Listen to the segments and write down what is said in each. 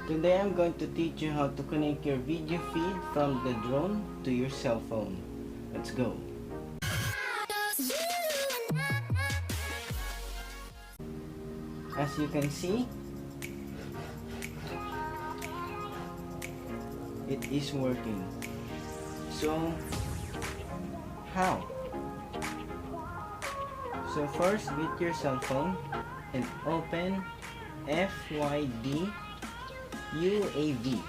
Today I'm going to teach you how to connect your video feed from the drone to your cell phone. Let's go. As you can see, it is working. So, how? So first, get your cell phone and open FYD UAV.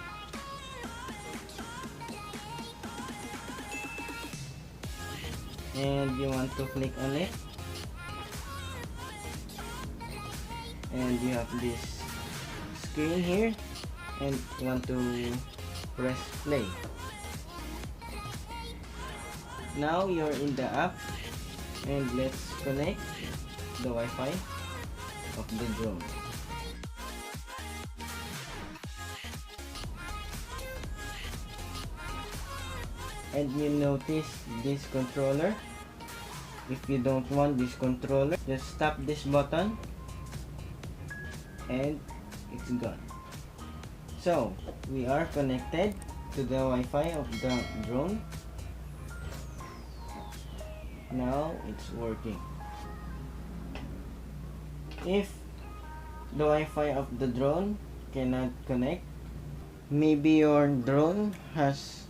And you want to click on it. And you have this screen here and you want to press play. Now you're in the app and let's connect the Wi-Fi of the drone. And you notice this controller. If you don't want this controller, just tap this button and it's gone. So we are connected to the Wi-Fi of the drone. Now it's working. If the Wi-Fi of the drone cannot connect, maybe your drone has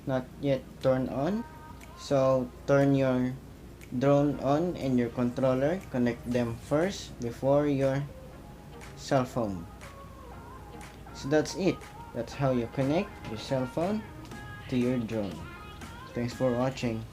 not yet turned on. So turn your drone on and your controller, connect them first before your cell phone. So that's it. That's how you connect your cell phone to your drone. Thanks for watching.